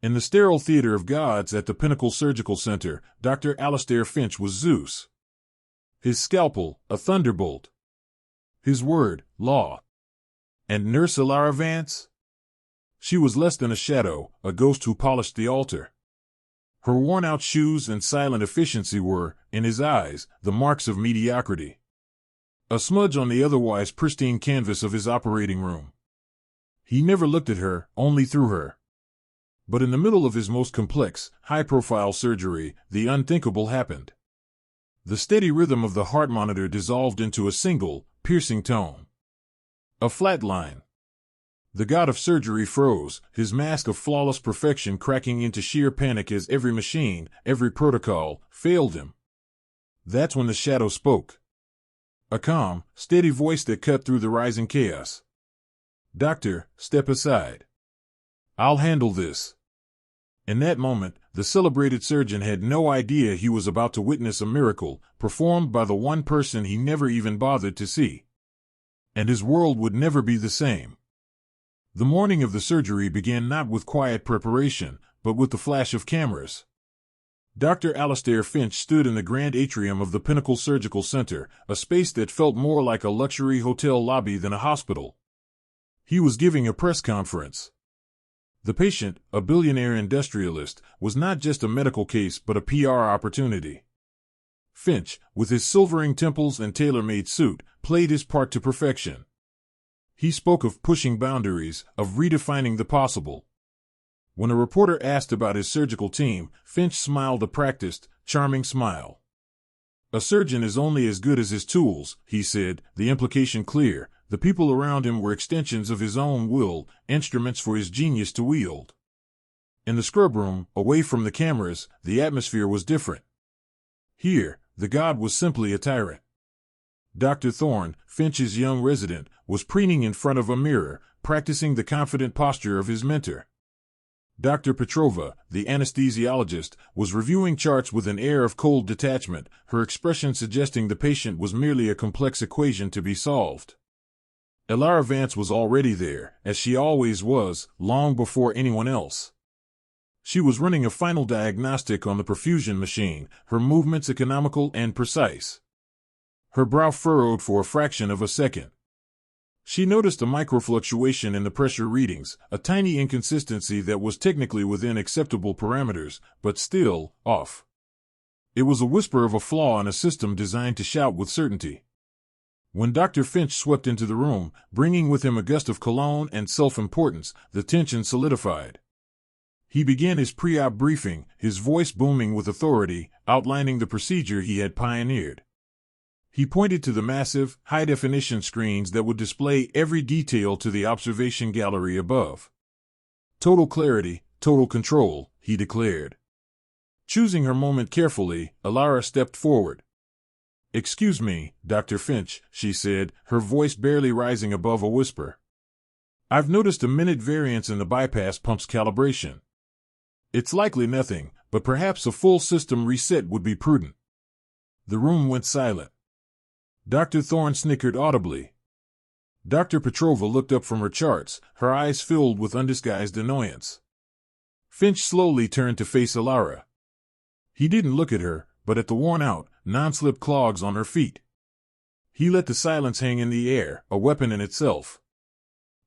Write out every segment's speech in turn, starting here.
In the sterile theater of gods at the Pinnacle Surgical Center, Dr. Alastair Finch was Zeus. His scalpel, a thunderbolt. His word, law. And Nurse Elara Vance? She was less than a shadow, a ghost who polished the altar. Her worn-out shoes and silent efficiency were, in his eyes, the marks of mediocrity. A smudge on the otherwise pristine canvas of his operating room. He never looked at her, only through her. But in the middle of his most complex, high-profile surgery, the unthinkable happened. The steady rhythm of the heart monitor dissolved into a single, piercing tone. A flat line. The god of surgery froze, his mask of flawless perfection cracking into sheer panic as every machine, every protocol, failed him. That's when the shadow spoke. A calm, steady voice that cut through the rising chaos. "Doctor, step aside. I'll handle this." In that moment, the celebrated surgeon had no idea he was about to witness a miracle, performed by the one person he never even bothered to see. And his world would never be the same. The morning of the surgery began not with quiet preparation, but with the flash of cameras. Dr. Alastair Finch stood in the grand atrium of the Pinnacle Surgical Center, a space that felt more like a luxury hotel lobby than a hospital. He was giving a press conference. The patient, a billionaire industrialist, was not just a medical case but a PR opportunity. Finch, with his silvering temples and tailor-made suit, played his part to perfection. He spoke of pushing boundaries, of redefining the possible. When a reporter asked about his surgical team, Finch smiled a practiced, charming smile. "A surgeon is only as good as his tools," he said, the implication clear. The people around him were extensions of his own will, instruments for his genius to wield. In the scrub room, away from the cameras, the atmosphere was different. Here, the god was simply a tyrant. Dr. Thorne, Finch's young resident, was preening in front of a mirror, practicing the confident posture of his mentor. Dr. Petrova, the anesthesiologist, was reviewing charts with an air of cold detachment, her expression suggesting the patient was merely a complex equation to be solved. Elara Vance was already there, as she always was, long before anyone else. She was running a final diagnostic on the perfusion machine, her movements economical and precise. Her brow furrowed for a fraction of a second. She noticed a microfluctuation in the pressure readings, a tiny inconsistency that was technically within acceptable parameters, but still, off. It was a whisper of a flaw in a system designed to shout with certainty. When Dr. Finch swept into the room, bringing with him a gust of cologne and self-importance, the tension solidified. He began his pre-op briefing, his voice booming with authority, outlining the procedure he had pioneered. He pointed to the massive, high-definition screens that would display every detail to the observation gallery above. "Total clarity, total control," he declared. Choosing her moment carefully, Elara stepped forward. "Excuse me, Dr. Finch," she said, her voice barely rising above a whisper. "I've noticed a minute variance in the bypass pump's calibration. It's likely nothing, but perhaps a full system reset would be prudent." The room went silent. Dr. Thorne snickered audibly. Dr. Petrova looked up from her charts, her eyes filled with undisguised annoyance. Finch slowly turned to face Elara. He didn't look at her, but at the worn-out, non-slip clogs on her feet. He let the silence hang in the air, a weapon in itself.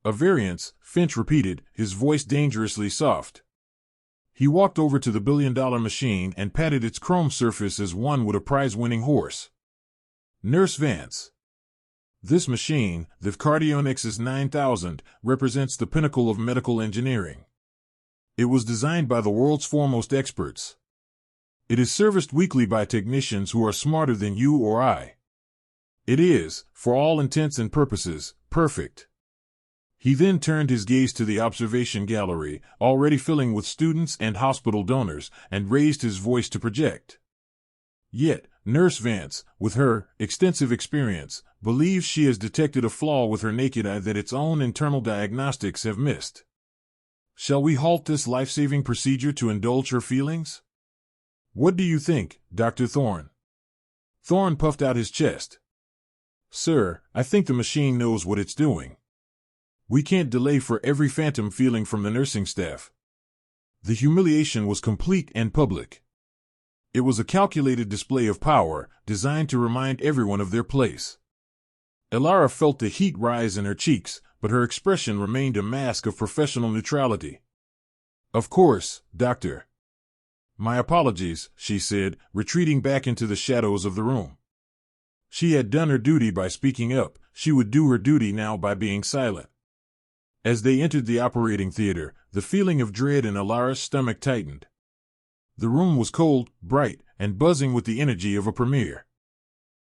"A variance," Finch repeated, his voice dangerously soft. He walked over to the billion-dollar machine and patted its chrome surface as one would a prize-winning horse. "Nurse Vance. This machine, the Cardionics 9000, represents the pinnacle of medical engineering. It was designed by the world's foremost experts. It is serviced weekly by technicians who are smarter than you or I. It is, for all intents and purposes, perfect." He then turned his gaze to the observation gallery, already filling with students and hospital donors, and raised his voice to project. "Yet, Nurse Vance, with her extensive experience, believes she has detected a flaw with her naked eye that its own internal diagnostics have missed. Shall we halt this life-saving procedure to indulge her feelings? What do you think, Dr. Thorne?" Thorne puffed out his chest. "Sir, I think the machine knows what it's doing. We can't delay for every phantom feeling from the nursing staff." The humiliation was complete and public. It was a calculated display of power, designed to remind everyone of their place. Elara felt the heat rise in her cheeks, but her expression remained a mask of professional neutrality. "Of course, Doctor. My apologies," she said, retreating back into the shadows of the room. She had done her duty by speaking up. She would do her duty now by being silent. As they entered the operating theater, the feeling of dread in Elara's stomach tightened. The room was cold, bright, and buzzing with the energy of a premiere.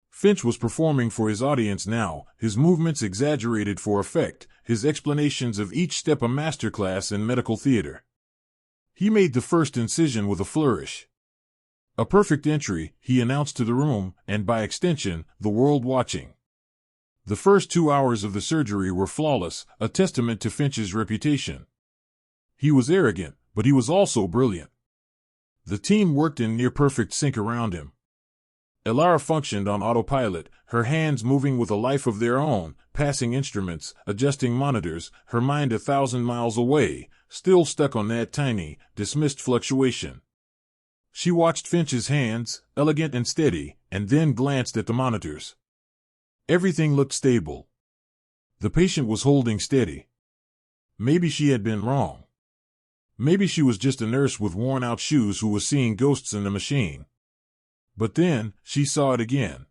Finch was performing for his audience now, his movements exaggerated for effect, his explanations of each step a masterclass in medical theater. He made the first incision with a flourish. "A perfect entry," he announced to the room, and by extension, the world watching. The first 2 hours of the surgery were flawless, a testament to Finch's reputation. He was arrogant, but he was also brilliant. The team worked in near-perfect sync around him. Elara functioned on autopilot, her hands moving with a life of their own, passing instruments, adjusting monitors, her mind 1,000 miles away, still stuck on that tiny, dismissed fluctuation. She watched Finch's hands, elegant and steady, and then glanced at the monitors. Everything looked stable. The patient was holding steady. Maybe she had been wrong. Maybe she was just a nurse with worn-out shoes who was seeing ghosts in the machine. But then, she saw it again.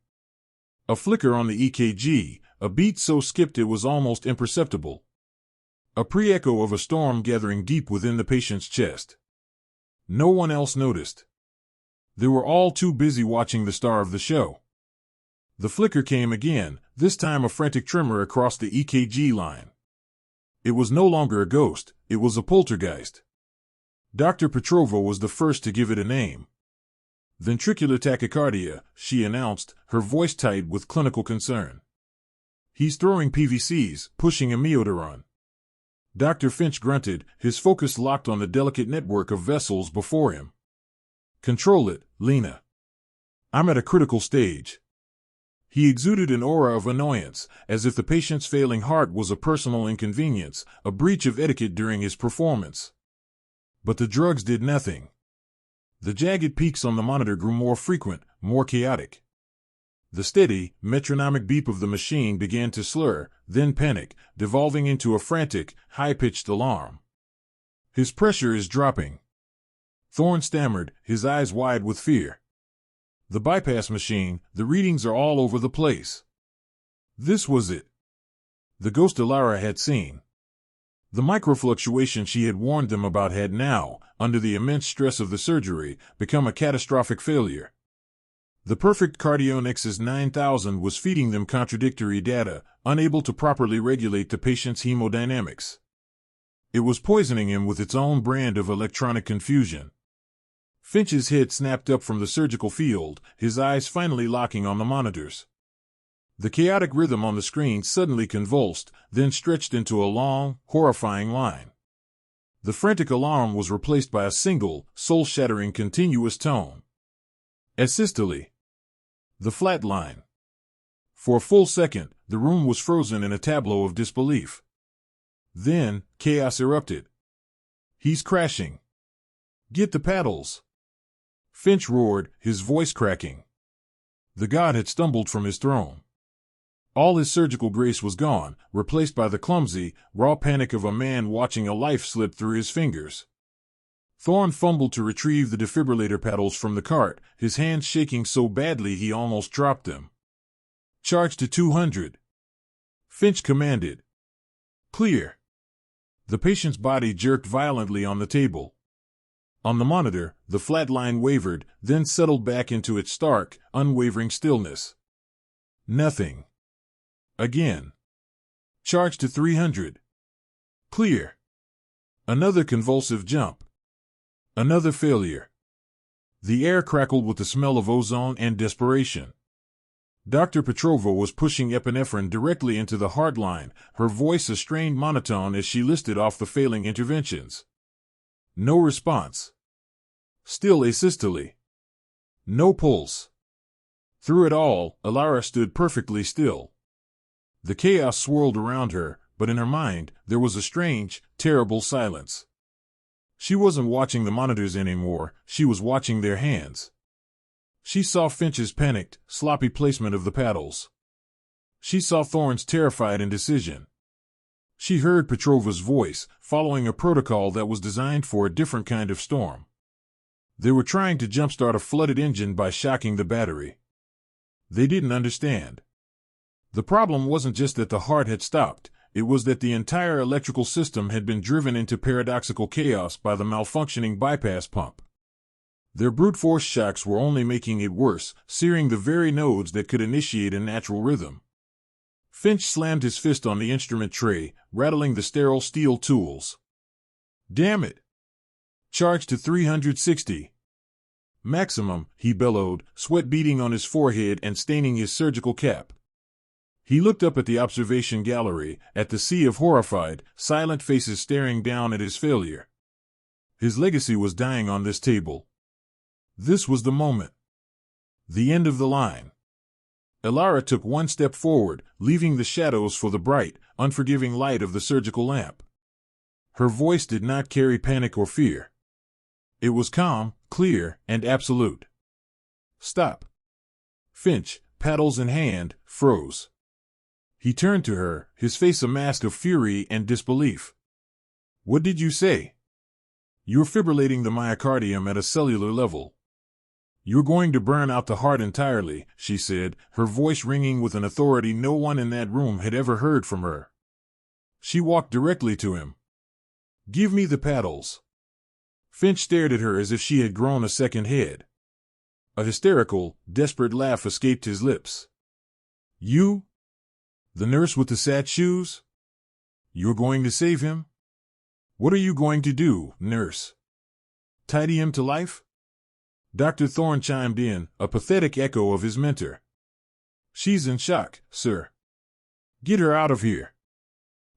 A flicker on the EKG, a beat so skipped it was almost imperceptible. A pre-echo of a storm gathering deep within the patient's chest. No one else noticed. They were all too busy watching the star of the show. The flicker came again, this time a frantic tremor across the EKG line. It was no longer a ghost, it was a poltergeist. Dr. Petrova was the first to give it a name. "Ventricular tachycardia," she announced, her voice tight with clinical concern. "He's throwing PVCs, pushing amiodarone." Dr. Finch grunted, his focus locked on the delicate network of vessels before him. "Control it, Lena. I'm at a critical stage." He exuded an aura of annoyance, as if the patient's failing heart was a personal inconvenience, a breach of etiquette during his performance. But the drugs did nothing. The jagged peaks on the monitor grew more frequent, more chaotic. The steady, metronomic beep of the machine began to slur, then panic, devolving into a frantic, high-pitched alarm. "His pressure is dropping." Thorne stammered, his eyes wide with fear. "The bypass machine, the readings are all over the place." This was it. The ghost Elara had seen. The microfluctuation she had warned them about had now, under the immense stress of the surgery, become a catastrophic failure. The perfect Cardionics 9000 was feeding them contradictory data, unable to properly regulate the patient's hemodynamics. It was poisoning him with its own brand of electronic confusion. Finch's head snapped up from the surgical field, his eyes finally locking on the monitors. The chaotic rhythm on the screen suddenly convulsed, then stretched into a long, horrifying line. The frantic alarm was replaced by a single, soul-shattering continuous tone. Asystole. The flat line. For a full second, the room was frozen in a tableau of disbelief. Then, chaos erupted. "He's crashing. Get the paddles!" Finch roared, his voice cracking. The god had stumbled from his throne. All his surgical grace was gone, replaced by the clumsy, raw panic of a man watching a life slip through his fingers. Thorne fumbled to retrieve the defibrillator paddles from the cart, his hands shaking so badly he almost dropped them. "Charge to 200. Finch commanded. "Clear." The patient's body jerked violently on the table. On the monitor, the flat line wavered, then settled back into its stark, unwavering stillness. Nothing. Again. "Charge to 300. Clear." Another convulsive jump. Another failure. The air crackled with the smell of ozone and desperation. Dr. Petrova was pushing epinephrine directly into the heart line, her voice a strained monotone as she listed off the failing interventions. No response. Still asystole. No pulse. Through it all, Elara stood perfectly still. The chaos swirled around her, but in her mind, there was a strange, terrible silence. She wasn't watching the monitors anymore, she was watching their hands. She saw Finch's panicked, sloppy placement of the paddles. She saw Thorne's terrified indecision. She heard Petrova's voice, following a protocol that was designed for a different kind of storm. They were trying to jumpstart a flooded engine by shocking the battery. They didn't understand. The problem wasn't just that the heart had stopped, it was that the entire electrical system had been driven into paradoxical chaos by the malfunctioning bypass pump. Their brute force shocks were only making it worse, searing the very nodes that could initiate a natural rhythm. Finch slammed his fist on the instrument tray, rattling the sterile steel tools. "Damn it! Charge to 360. Maximum," he bellowed, sweat beading on his forehead and staining his surgical cap. He looked up at the observation gallery, at the sea of horrified, silent faces staring down at his failure. His legacy was dying on this table. This was the moment. The end of the line. Elara took one step forward, leaving the shadows for the bright, unforgiving light of the surgical lamp. Her voice did not carry panic or fear. It was calm, clear, and absolute. "Stop." Finch, paddles in hand, froze. He turned to her, his face a mask of fury and disbelief. "What did you say?" "You're fibrillating the myocardium at a cellular level. You're going to burn out the heart entirely," she said, her voice ringing with an authority no one in that room had ever heard from her. She walked directly to him. "Give me the paddles." Finch stared at her as if she had grown a second head. A hysterical, desperate laugh escaped his lips. "You? The nurse with the sat shoes? You're going to save him? What are you going to do, nurse? Tidy him to life?" Dr. Thorne chimed in, a pathetic echo of his mentor. "She's in shock, sir. Get her out of here."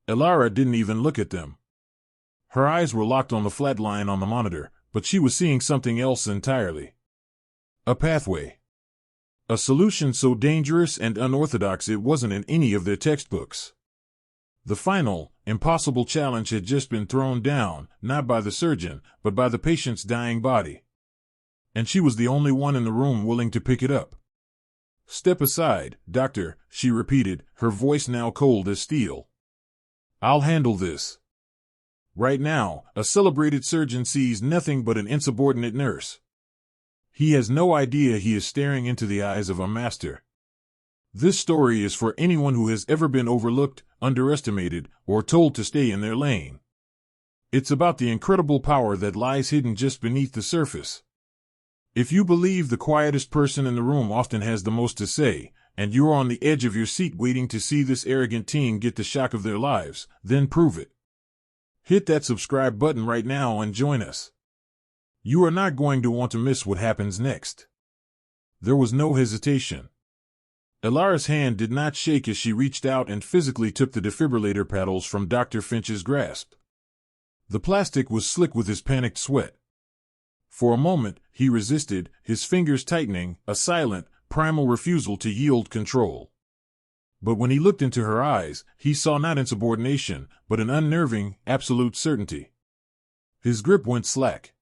Elara didn't even look at them. Her eyes were locked on the flat line on the monitor, but she was seeing something else entirely. A pathway. A solution so dangerous and unorthodox it wasn't in any of their textbooks. The final, impossible challenge had just been thrown down, not by the surgeon, but by the patient's dying body. And she was the only one in the room willing to pick it up. "Step aside, doctor," she repeated, her voice now cold as steel. "I'll handle this." Right now, a celebrated surgeon sees nothing but an insubordinate nurse. He has no idea he is staring into the eyes of a master. This story is for anyone who has ever been overlooked, underestimated, or told to stay in their lane. It's about the incredible power that lies hidden just beneath the surface. If you believe the quietest person in the room often has the most to say, and you're on the edge of your seat waiting to see this arrogant teen get the shock of their lives, then prove it. Hit that subscribe button right now and join us. You are not going to want to miss what happens next. There was no hesitation. Elara's hand did not shake as she reached out and physically took the defibrillator paddles from Dr. Finch's grasp. The plastic was slick with his panicked sweat. For a moment, he resisted, his fingers tightening, a silent, primal refusal to yield control. But when he looked into her eyes, he saw not insubordination, but an unnerving, absolute certainty. His grip went slack.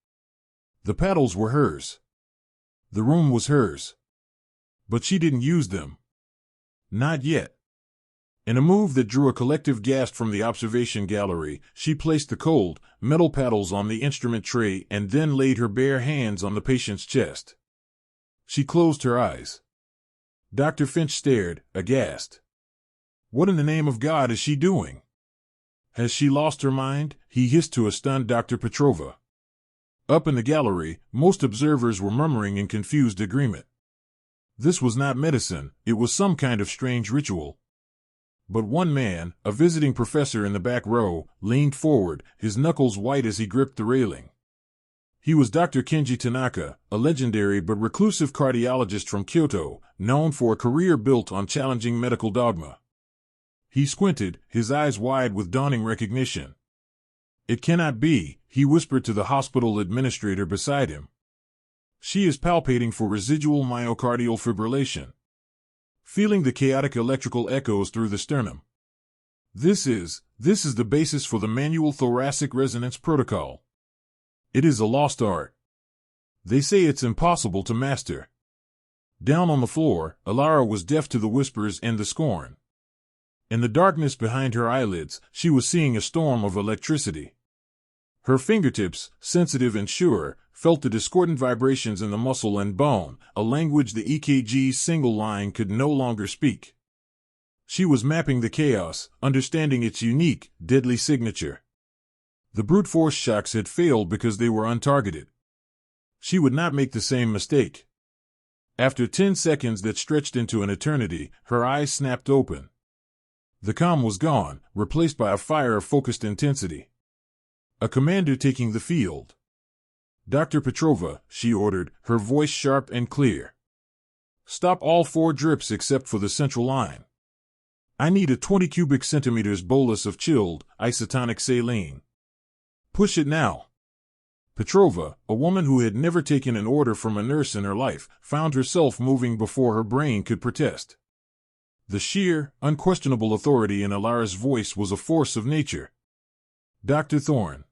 The paddles were hers. The room was hers. But she didn't use them. Not yet. In a move that drew a collective gasp from the observation gallery, she placed the cold, metal paddles on the instrument tray and then laid her bare hands on the patient's chest. She closed her eyes. Dr. Finch stared, aghast. What in the name of God is she doing? Has she lost her mind? He hissed to a stunned Dr. Petrova. Up in the gallery, most observers were murmuring in confused agreement. This was not medicine, it was some kind of strange ritual. But one man, a visiting professor in the back row, leaned forward, his knuckles white as he gripped the railing. He was Dr. Kenji Tanaka, a legendary but reclusive cardiologist from Kyoto, known for a career built on challenging medical dogma. He squinted, his eyes wide with dawning recognition. "It cannot be," he whispered to the hospital administrator beside him. "She is palpating for residual myocardial fibrillation. Feeling the chaotic electrical echoes through the sternum. This is the basis for the manual thoracic resonance protocol." It is a lost art. They say it's impossible to master. Down on the floor, Elara was deaf to the whispers and the scorn. In the darkness behind her eyelids, she was seeing a storm of electricity. Her fingertips, sensitive and sure, felt the discordant vibrations in the muscle and bone, a language the EKG's single line could no longer speak. She was mapping the chaos, understanding its unique, deadly signature. The brute force shocks had failed because they were untargeted. She would not make the same mistake. After 10 seconds that stretched into an eternity, her eyes snapped open. The calm was gone, replaced by a fire of focused intensity. A commander taking the field. "Dr. Petrova," she ordered, her voice sharp and clear. "Stop all 4 drips except for the central line. I need a 20 cubic centimeters bolus of chilled, isotonic saline. Push it now." Petrova, a woman who had never taken an order from a nurse in her life, found herself moving before her brain could protest. The sheer, unquestionable authority in Elara's voice was a force of nature. "Dr. Thorne.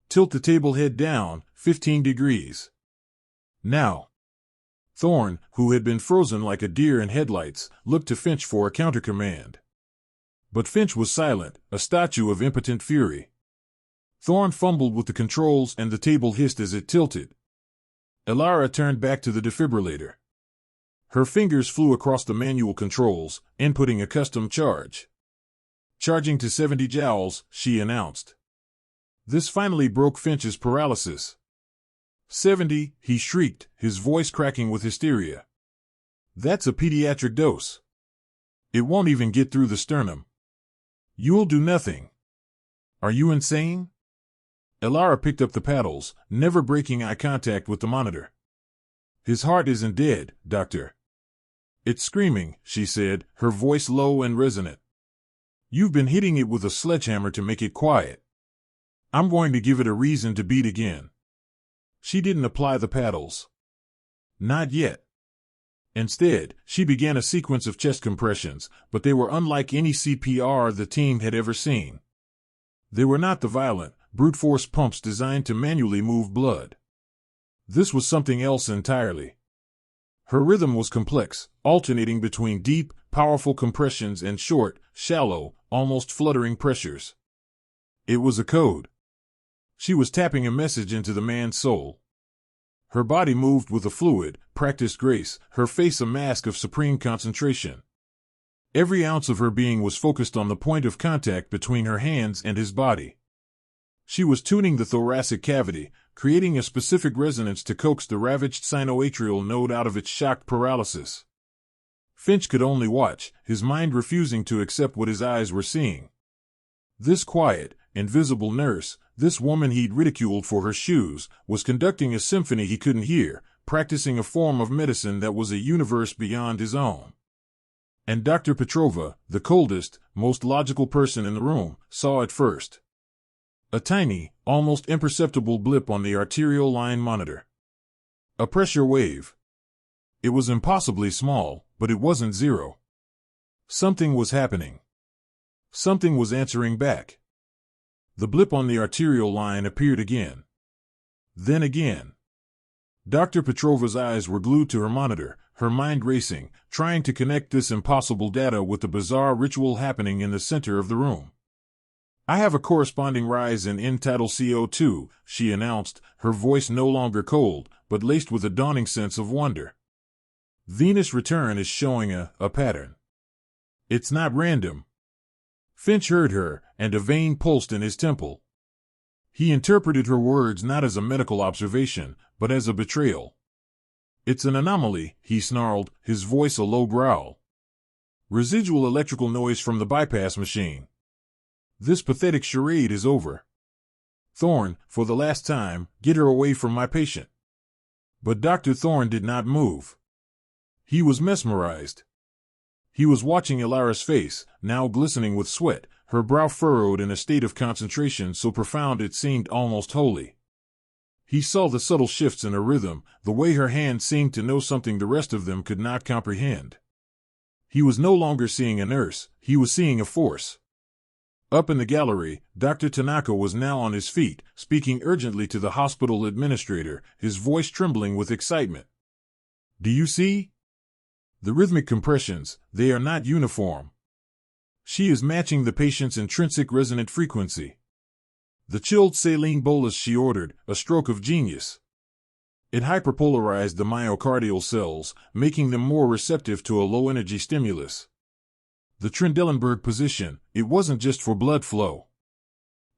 Tilt the table head down, 15 degrees. Now." Thorne, who had been frozen like a deer in headlights, looked to Finch for a countercommand. But Finch was silent, a statue of impotent fury. Thorne fumbled with the controls and the table hissed as it tilted. Elara turned back to the defibrillator. Her fingers flew across the manual controls, inputting a custom charge. "Charging to 70 joules, she announced. This finally broke Finch's paralysis. 70, he shrieked, his voice cracking with hysteria. "That's a pediatric dose. It won't even get through the sternum. You'll do nothing. Are you insane?" Elara picked up the paddles, never breaking eye contact with the monitor. "His heart isn't dead, doctor." "It's screaming," she said, her voice low and resonant. "You've been hitting it with a sledgehammer to make it quiet. I'm going to give it a reason to beat again." She didn't apply the paddles. Not yet. Instead, she began a sequence of chest compressions, but they were unlike any CPR the team had ever seen. They were not the violent, brute force pumps designed to manually move blood. This was something else entirely. Her rhythm was complex, alternating between deep, powerful compressions and short, shallow, almost fluttering pressures. It was a code. She was tapping a message into the man's soul. Her body moved with a fluid, practiced grace, her face a mask of supreme concentration. Every ounce of her being was focused on the point of contact between her hands and his body. She was tuning the thoracic cavity, creating a specific resonance to coax the ravaged sinoatrial node out of its shocked paralysis. Finch could only watch, his mind refusing to accept what his eyes were seeing. This quiet, invisible nurse, this woman he'd ridiculed for her shoes, was conducting a symphony he couldn't hear, practicing a form of medicine that was a universe beyond his own. And Dr. Petrova, the coldest, most logical person in the room, saw it first. A tiny, almost imperceptible blip on the arterial line monitor. A pressure wave. It was impossibly small, but it wasn't zero. Something was happening. Something was answering back. The blip on the arterial line appeared again. Then again. Dr. Petrova's eyes were glued to her monitor, her mind racing, trying to connect this impossible data with the bizarre ritual happening in the center of the room. "I have a corresponding rise in end-tidal CO2, she announced, her voice no longer cold, but laced with a dawning sense of wonder. "Venus return is showing a pattern. It's not random." Finch heard her, and a vein pulsed in his temple. He interpreted her words not as a medical observation, but as a betrayal. "It's an anomaly," he snarled, his voice a low growl. "Residual electrical noise from the bypass machine. This pathetic charade is over. Thorne, for the last time, get her away from my patient." But Dr. Thorne did not move. He was mesmerized. He was watching Elara's face, now glistening with sweat, her brow furrowed in a state of concentration so profound it seemed almost holy. He saw the subtle shifts in her rhythm, the way her hand seemed to know something the rest of them could not comprehend. He was no longer seeing a nurse, he was seeing a force. Up in the gallery, Dr. Tanaka was now on his feet, speaking urgently to the hospital administrator, his voice trembling with excitement. "Do you see? The rhythmic compressions, they are not uniform. She is matching the patient's intrinsic resonant frequency. The chilled saline bolus she ordered, a stroke of genius. It hyperpolarized the myocardial cells, making them more receptive to a low-energy stimulus. The Trendelenburg position, it wasn't just for blood flow.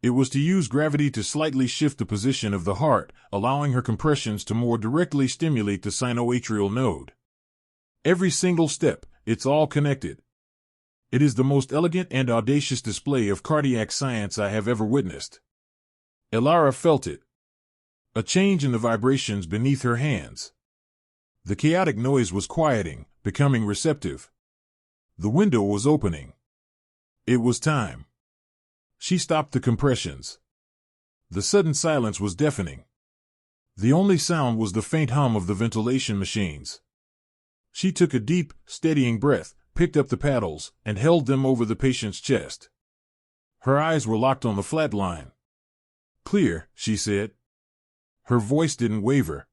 It was to use gravity to slightly shift the position of the heart, allowing her compressions to more directly stimulate the sinoatrial node. Every single step, it's all connected. It is the most elegant and audacious display of cardiac science I have ever witnessed." Elara felt it. A change in the vibrations beneath her hands. The chaotic noise was quieting, becoming receptive. The window was opening. It was time. She stopped the compressions. The sudden silence was deafening. The only sound was the faint hum of the ventilation machines. She took a deep, steadying breath, picked up the paddles, and held them over the patient's chest. Her eyes were locked on the flat line. "Clear," she said. Her voice didn't waver.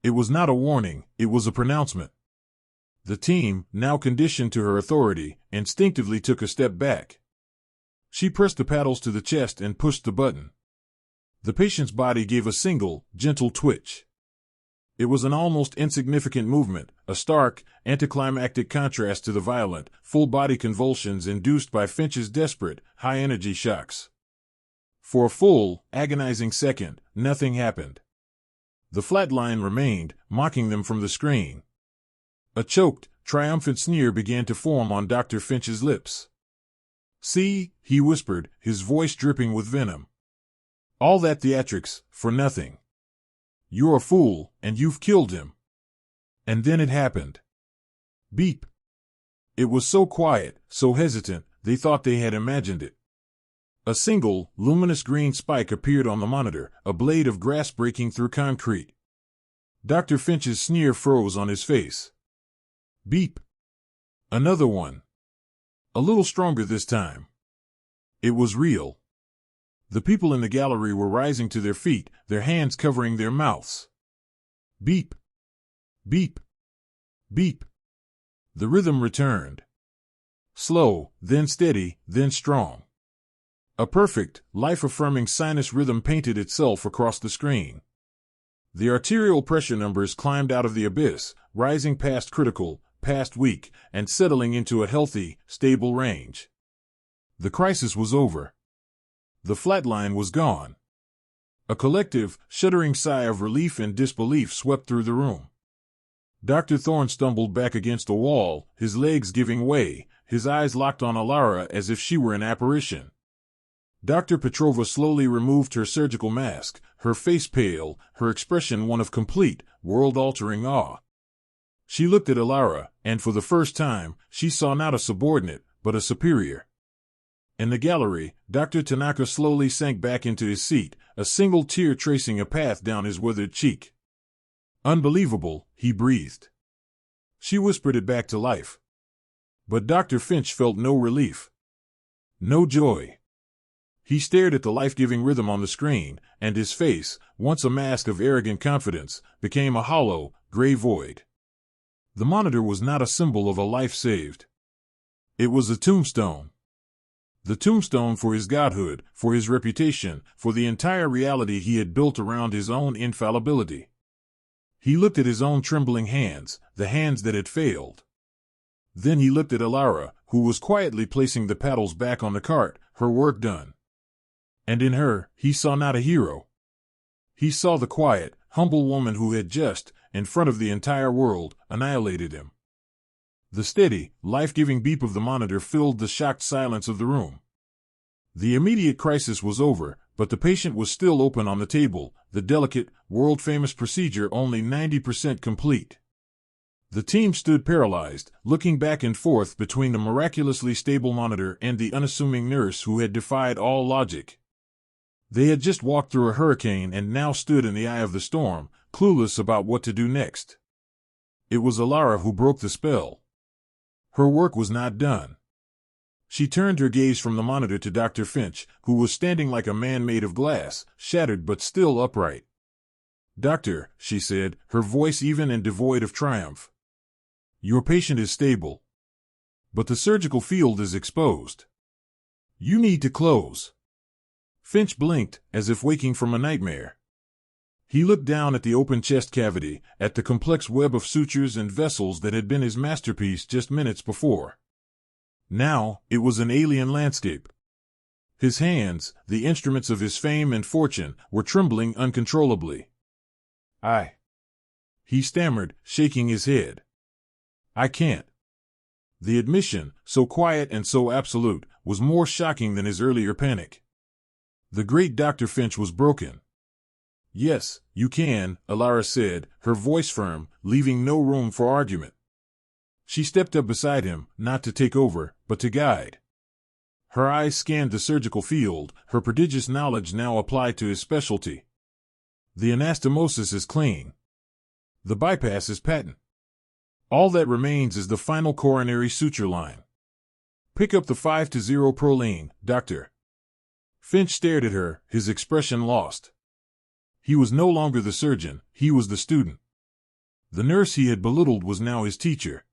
It was not a warning, it was a pronouncement. The team, now conditioned to her authority, instinctively took a step back. She pressed the paddles to the chest and pushed the button. The patient's body gave a single, gentle twitch. It was an almost insignificant movement, a stark, anticlimactic contrast to the violent, full-body convulsions induced by Finch's desperate, high-energy shocks. For a full, agonizing second, nothing happened. The flat line remained, mocking them from the screen. A choked, triumphant sneer began to form on Dr. Finch's lips. "See," he whispered, his voice dripping with venom. "All that theatrics, for nothing. You're a fool, and you've killed him." And then it happened. Beep. It was so quiet, so hesitant, they thought they had imagined it. A single, luminous green spike appeared on the monitor, a blade of grass breaking through concrete. Dr. Finch's sneer froze on his face. Beep. Another one. A little stronger this time. It was real. The people in the gallery were rising to their feet, their hands covering their mouths. Beep. Beep. Beep. The rhythm returned. Slow, then steady, then strong. A perfect, life-affirming sinus rhythm painted itself across the screen. The arterial pressure numbers climbed out of the abyss, rising past critical, past weak, and settling into a healthy, stable range. The crisis was over. The flat line was gone. A collective, shuddering sigh of relief and disbelief swept through the room. Dr. Thorne stumbled back against the wall, his legs giving way, his eyes locked on Elara as if she were an apparition. Dr. Petrova slowly removed her surgical mask, her face pale, her expression one of complete, world-altering awe. She looked at Elara, and for the first time, she saw not a subordinate, but a superior. In the gallery, Dr. Tanaka slowly sank back into his seat, a single tear tracing a path down his withered cheek. "Unbelievable," he breathed. She whispered it back to life. But Dr. Finch felt no relief. No joy. He stared at the life-giving rhythm on the screen, and his face, once a mask of arrogant confidence, became a hollow, gray void. The monitor was not a symbol of a life saved. It was a tombstone. The tombstone for his godhood, for his reputation, for the entire reality he had built around his own infallibility. He looked at his own trembling hands, the hands that had failed. Then he looked at Elara, who was quietly placing the paddles back on the cart, her work done. And in her, he saw not a hero. He saw the quiet, humble woman who had just, in front of the entire world, annihilated him. The steady, life-giving beep of the monitor filled the shocked silence of the room. The immediate crisis was over, but the patient was still open on the table, the delicate, world-famous procedure only 90% complete. The team stood paralyzed, looking back and forth between the miraculously stable monitor and the unassuming nurse who had defied all logic. They had just walked through a hurricane and now stood in the eye of the storm, clueless about what to do next. It was Elara who broke the spell. Her work was not done. She turned her gaze from the monitor to Dr. Finch, who was standing like a man made of glass, shattered but still upright. "Doctor," she said, her voice even and devoid of triumph. "Your patient is stable. But the surgical field is exposed. You need to close." Finch blinked, as if waking from a nightmare. He looked down at the open chest cavity, at the complex web of sutures and vessels that had been his masterpiece just minutes before. Now, it was an alien landscape. His hands, the instruments of his fame and fortune, were trembling uncontrollably. He stammered, shaking his head. "I can't." The admission, so quiet and so absolute, was more shocking than his earlier panic. The great Dr. Finch was broken. "Yes, you can," Elara said, her voice firm, leaving no room for argument. She stepped up beside him, not to take over, but to guide. Her eyes scanned the surgical field, her prodigious knowledge now applied to his specialty. "The anastomosis is clean. The bypass is patent. All that remains is the final coronary suture line. Pick up the 5-0 proline, doctor." Finch stared at her, his expression lost. He was no longer the surgeon, he was the student. The nurse he had belittled was now his teacher.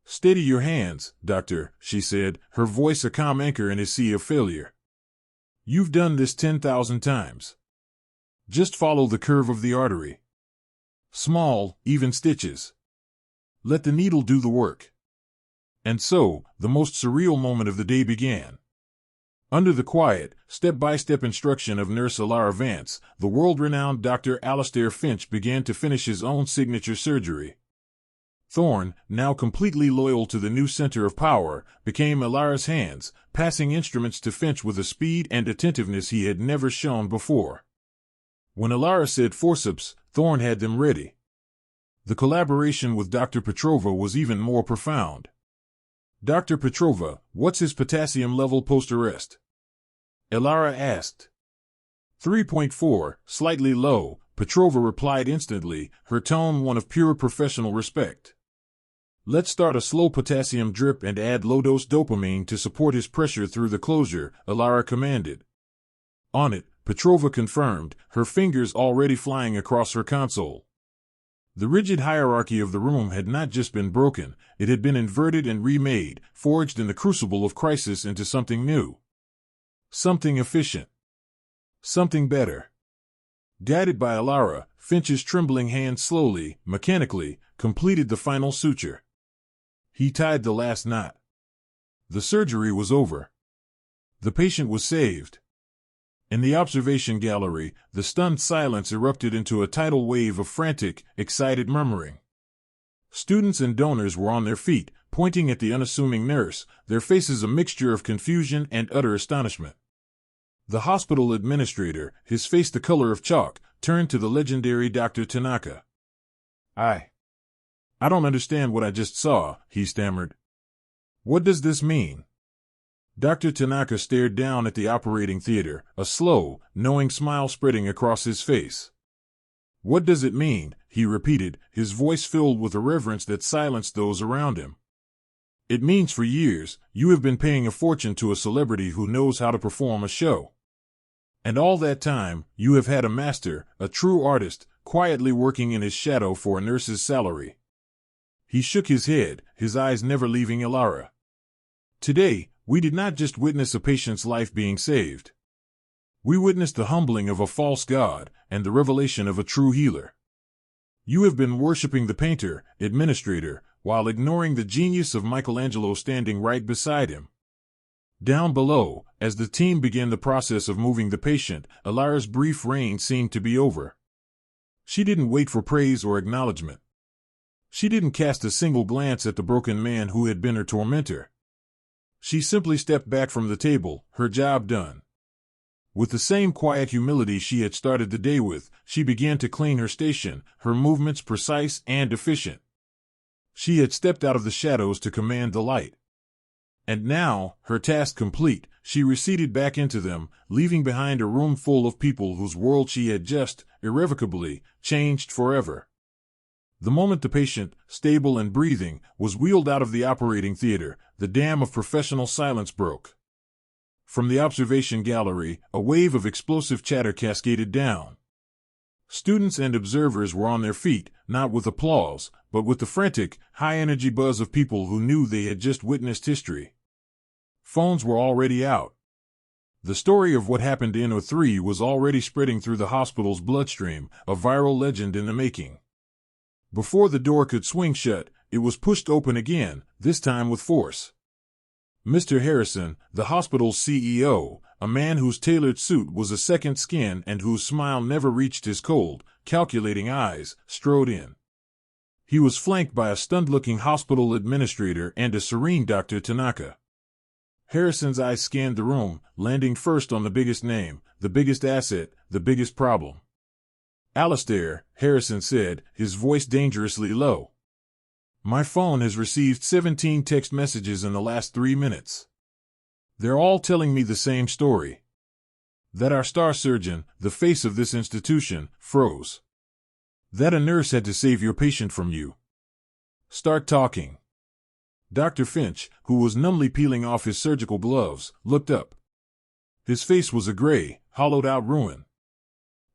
"Steady your hands, doctor," she said, her voice a calm anchor in his sea of failure. "You've done this 10,000 times. Just follow the curve of the artery. Small, even stitches. Let the needle do the work." And so, the most surreal moment of the day began. Under the quiet, step-by-step instruction of Nurse Elara Vance, the world-renowned Dr. Alastair Finch began to finish his own signature surgery. Thorne, now completely loyal to the new center of power, became Elara's hands, passing instruments to Finch with a speed and attentiveness he had never shown before. When Elara said forceps, Thorne had them ready. The collaboration with Dr. Petrova was even more profound. "Dr. Petrova, what's his potassium level post-arrest?" Elara asked. 3.4, slightly low, Petrova replied instantly, her tone one of pure professional respect. "Let's start a slow potassium drip and add low-dose dopamine to support his pressure through the closure," Elara commanded. "On it," Petrova confirmed, her fingers already flying across her console. The rigid hierarchy of the room had not just been broken, it had been inverted and remade, forged in the crucible of crisis into something new. Something efficient. Something better. Guided by Elara, Finch's trembling hand slowly, mechanically, completed the final suture. He tied the last knot. The surgery was over. The patient was saved. In the observation gallery, the stunned silence erupted into a tidal wave of frantic, excited murmuring. Students and donors were on their feet, pointing at the unassuming nurse, their faces a mixture of confusion and utter astonishment. The hospital administrator, his face the color of chalk, turned to the legendary Dr. Tanaka. I don't understand what I just saw," he stammered. "What does this mean?" Dr. Tanaka stared down at the operating theater, a slow, knowing smile spreading across his face. "What does it mean?" he repeated, his voice filled with a reverence that silenced those around him. "It means for years, you have been paying a fortune to a celebrity who knows how to perform a show. And all that time, you have had a master, a true artist, quietly working in his shadow for a nurse's salary." He shook his head, his eyes never leaving Elara. "Today, we did not just witness a patient's life being saved. We witnessed the humbling of a false god and the revelation of a true healer. You have been worshiping the painter, administrator, while ignoring the genius of Michelangelo standing right beside him." Down below, as the team began the process of moving the patient, Elara's brief reign seemed to be over. She didn't wait for praise or acknowledgement. She didn't cast a single glance at the broken man who had been her tormentor. She simply stepped back from the table, her job done. With the same quiet humility she had started the day with, she began to clean her station, her movements precise and efficient. She had stepped out of the shadows to command the light. And now, her task complete, she receded back into them, leaving behind a room full of people whose world she had just, irrevocably, changed forever. The moment the patient, stable and breathing, was wheeled out of the operating theater, the dam of professional silence broke. From the observation gallery, a wave of explosive chatter cascaded down. Students and observers were on their feet, not with applause, but with the frantic, high-energy buzz of people who knew they had just witnessed history. Phones were already out. The story of what happened in O3 was already spreading through the hospital's bloodstream, a viral legend in the making. Before the door could swing shut, it was pushed open again, this time with force. Mr. Harrison, the hospital's CEO, a man whose tailored suit was a second skin and whose smile never reached his cold, calculating eyes, strode in. He was flanked by a stunned-looking hospital administrator and a serene Dr. Tanaka. Harrison's eyes scanned the room, landing first on the biggest name, the biggest asset, the biggest problem. "Alistair," Harrison said, his voice dangerously low. "My phone has received 17 text messages in the last 3 minutes. They're all telling me the same story. That our star surgeon, the face of this institution, froze. That a nurse had to save your patient from you. Start talking." Dr. Finch, who was numbly peeling off his surgical gloves, looked up. His face was a gray, hollowed-out ruin.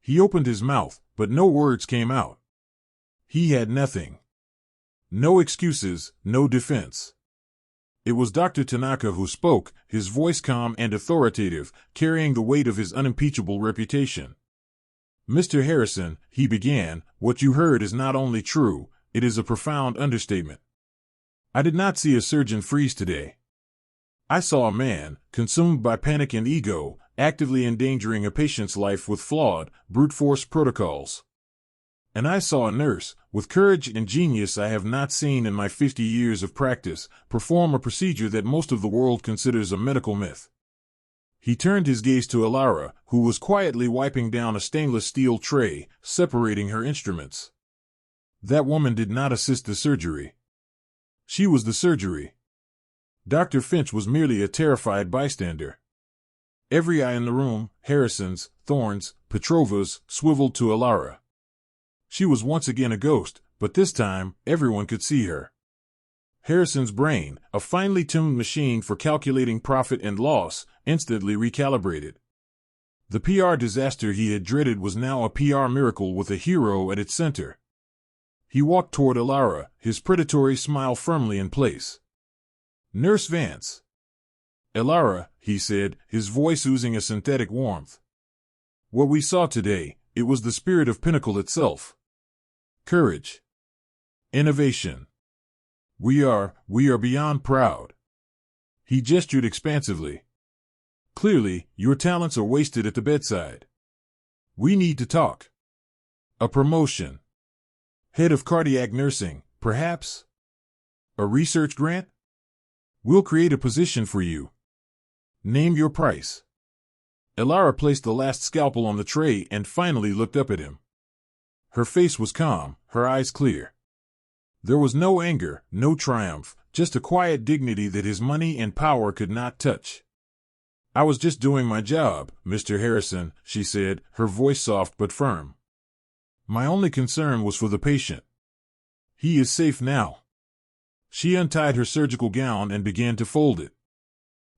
He opened his mouth, but no words came out. He had nothing. No excuses, no defense. It was Dr. Tanaka who spoke, his voice calm and authoritative, carrying the weight of his unimpeachable reputation. "Mr. Harrison," he began, "what you heard is not only true, it is a profound understatement. I did not see a surgeon freeze today. I saw a man, consumed by panic and ego, actively endangering a patient's life with flawed, brute-force protocols. And I saw a nurse, with courage and genius I have not seen in my 50 years of practice, perform a procedure that most of the world considers a medical myth." He turned his gaze to Elara, who was quietly wiping down a stainless steel tray, separating her instruments. That woman did not assist the surgery. She was the surgery. Dr. Finch was merely a terrified bystander. Every eye in the room, Harrison's, Thorne's, Petrova's, swiveled to Elara. She was once again a ghost, but this time, everyone could see her. Harrison's brain, a finely tuned machine for calculating profit and loss, instantly recalibrated. The PR disaster he had dreaded was now a PR miracle with a hero at its center. He walked toward Elara, his predatory smile firmly in place. "Nurse Vance." "Elara," he said, his voice oozing a synthetic warmth. "What we saw today, it was the spirit of Pinnacle itself. Courage. Innovation. We are beyond proud." He gestured expansively. "Clearly, your talents are wasted at the bedside. We need to talk. A promotion. Head of cardiac nursing, perhaps? A research grant? We'll create a position for you. Name your price." Elara placed the last scalpel on the tray and finally looked up at him. Her face was calm, her eyes clear. There was no anger, no triumph, just a quiet dignity that his money and power could not touch. "I was just doing my job, Mr. Harrison," she said, her voice soft but firm. "My only concern was for the patient. He is safe now." She untied her surgical gown and began to fold it.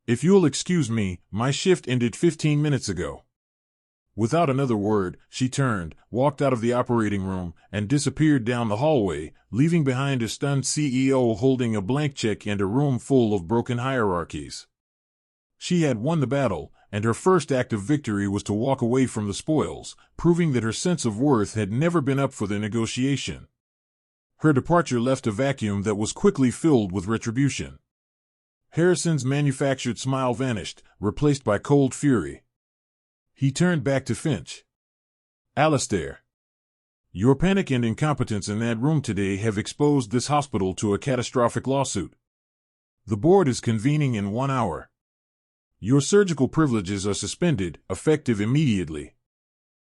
"If you'll excuse me, my shift ended 15 minutes ago." Without another word, she turned, walked out of the operating room, and disappeared down the hallway, leaving behind a stunned CEO holding a blank check and a room full of broken hierarchies. She had won the battle, and her first act of victory was to walk away from the spoils, proving that her sense of worth had never been up for the negotiation. Her departure left a vacuum that was quickly filled with retribution. Harrison's manufactured smile vanished, replaced by cold fury. He turned back to Finch. "Alistair, your panic and incompetence in that room today have exposed this hospital to a catastrophic lawsuit. The board is convening in 1 hour. Your surgical privileges are suspended, effective immediately.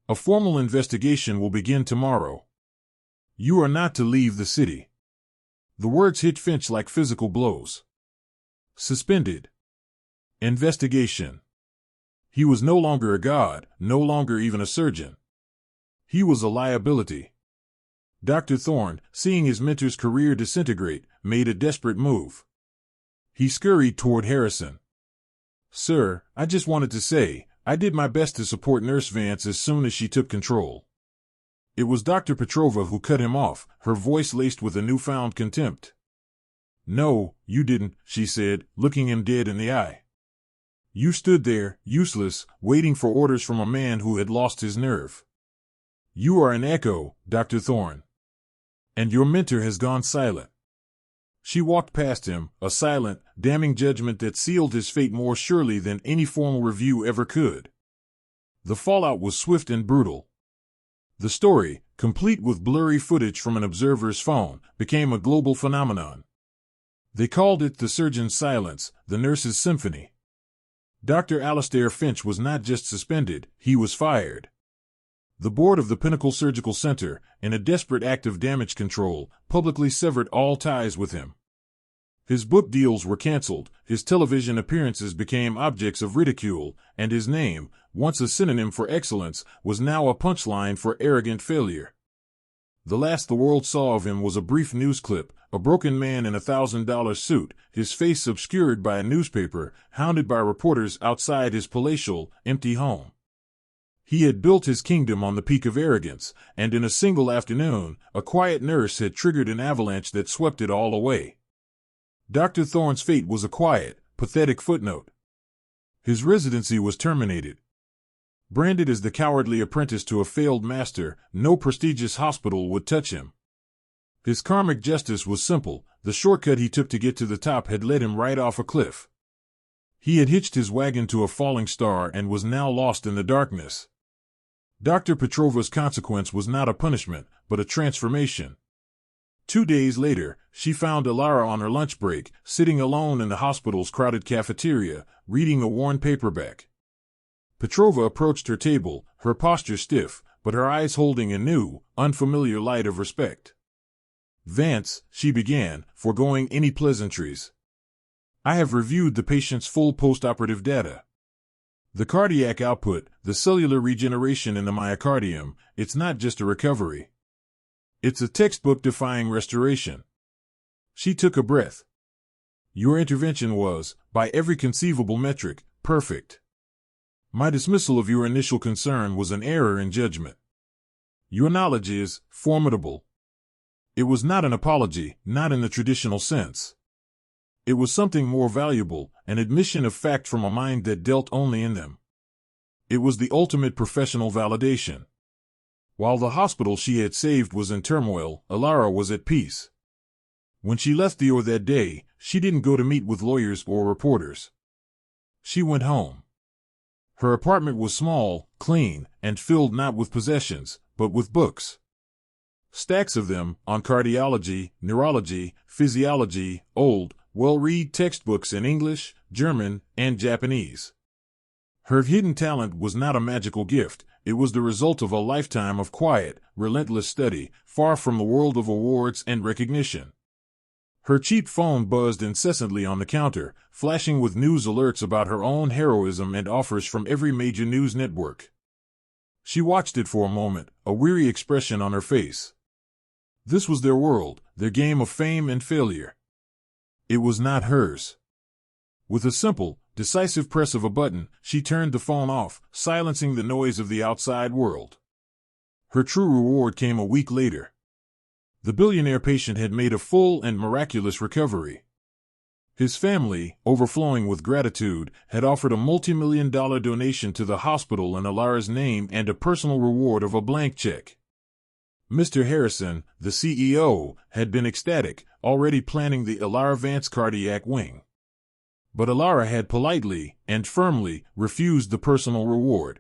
A formal investigation will begin tomorrow. You are not to leave the city." The words hit Finch like physical blows. Suspended. Investigation. He was no longer a god, no longer even a surgeon. He was a liability. Dr. Thorne, seeing his mentor's career disintegrate, made a desperate move. He scurried toward Harrison. "Sir, I just wanted to say, I did my best to support Nurse Vance as soon as she took control." It was Dr. Petrova who cut him off, her voice laced with a newfound contempt. "No, you didn't," she said, looking him dead in the eye. "You stood there, useless, waiting for orders from a man who had lost his nerve. You are an echo, Dr. Thorne. And your mentor has gone silent." She walked past him, a silent, damning judgment that sealed his fate more surely than any formal review ever could. The fallout was swift and brutal. The story, complete with blurry footage from an observer's phone, became a global phenomenon. They called it the surgeon's silence, the nurse's symphony. Dr. Alastair Finch was not just suspended, he was fired. The board of the Pinnacle Surgical Center, in a desperate act of damage control, publicly severed all ties with him. His book deals were canceled, his television appearances became objects of ridicule, and his name, once a synonym for excellence, was now a punchline for arrogant failure. The last the world saw of him was a brief news clip, a broken man in a $1,000 suit, his face obscured by a newspaper, hounded by reporters outside his palatial, empty home. He had built his kingdom on the peak of arrogance, and in a single afternoon, a quiet nurse had triggered an avalanche that swept it all away. Dr. Thorne's fate was a quiet, pathetic footnote. His residency was terminated. Branded as the cowardly apprentice to a failed master, no prestigious hospital would touch him. His karmic justice was simple, the shortcut he took to get to the top had led him right off a cliff. He had hitched his wagon to a falling star and was now lost in the darkness. Dr. Petrova's consequence was not a punishment, but a transformation. 2 days later, she found Elara on her lunch break, sitting alone in the hospital's crowded cafeteria, reading a worn paperback. Petrova approached her table, her posture stiff, but her eyes holding a new, unfamiliar light of respect. "Vance," she began, foregoing any pleasantries. "I have reviewed the patient's full postoperative data. The cardiac output, the cellular regeneration in the myocardium, it's not just a recovery. It's a textbook-defying restoration." She took a breath. "Your intervention was, by every conceivable metric, perfect. My dismissal of your initial concern was an error in judgment. Your knowledge is formidable." It was not an apology, not in the traditional sense. It was something more valuable, an admission of fact from a mind that dealt only in them. It was the ultimate professional validation. While the hospital she had saved was in turmoil, Elara was at peace. When she left the OR that day, she didn't go to meet with lawyers or reporters. She went home. Her apartment was small, clean, and filled not with possessions, but with books. Stacks of them, on cardiology, neurology, physiology, old, well-read textbooks in English, German, and Japanese. Her hidden talent was not a magical gift, it was the result of a lifetime of quiet, relentless study, far from the world of awards and recognition. Her cheap phone buzzed incessantly on the counter, flashing with news alerts about her own heroism and offers from every major news network. She watched it for a moment, a weary expression on her face. This was their world, their game of fame and failure. It was not hers. With a simple, decisive press of a button, she turned the phone off, silencing the noise of the outside world. Her true reward came a week later. The billionaire patient had made a full and miraculous recovery. His family, overflowing with gratitude, had offered a multi-million-dollar donation to the hospital in Elara's name and a personal reward of a blank check. Mr. Harrison, the CEO, had been ecstatic, already planning the Elara Vance cardiac wing. But Elara had politely and firmly refused the personal reward.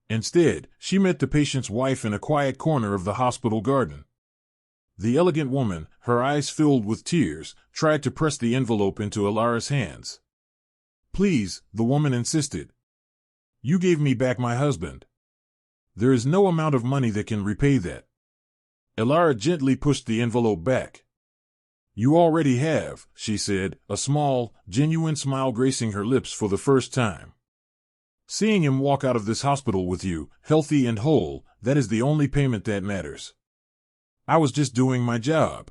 Instead, she met the patient's wife in a quiet corner of the hospital garden. The elegant woman, her eyes filled with tears, tried to press the envelope into Elara's hands. "Please," the woman insisted. "You gave me back my husband. There is no amount of money that can repay that." Elara gently pushed the envelope back. "You already have," she said, a small, genuine smile gracing her lips for the first time. "Seeing him walk out of this hospital with you, healthy and whole, that is the only payment that matters." I was just doing my job.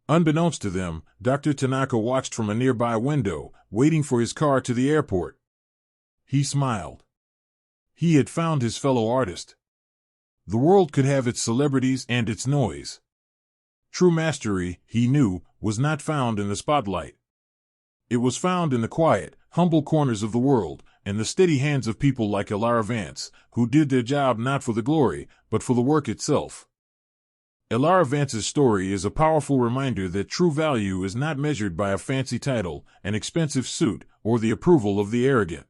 Unbeknownst to them, Dr. Tanaka watched from a nearby window, waiting for his car to the airport. He smiled. He had found his fellow artist. The world could have its celebrities and its noise. True mastery, he knew, was not found in the spotlight. It was found in the quiet, humble corners of the world, and the steady hands of people like Elara Vance, who did their job not for the glory, but for the work itself. Elara Vance's story is a powerful reminder that true value is not measured by a fancy title, an expensive suit, or the approval of the arrogant.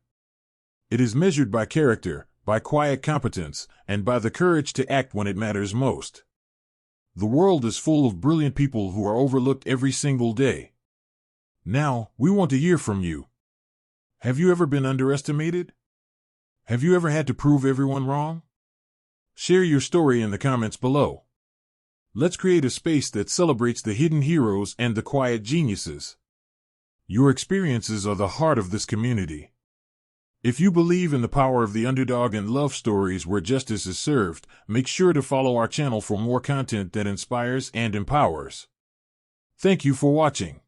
It is measured by character, by quiet competence, and by the courage to act when it matters most. The world is full of brilliant people who are overlooked every single day. Now, we want to hear from you. Have you ever been underestimated? Have you ever had to prove everyone wrong? Share your story in the comments below. Let's create a space that celebrates the hidden heroes and the quiet geniuses. Your experiences are the heart of this community. If you believe in the power of the underdog and love stories where justice is served, make sure to follow our channel for more content that inspires and empowers. Thank you for watching.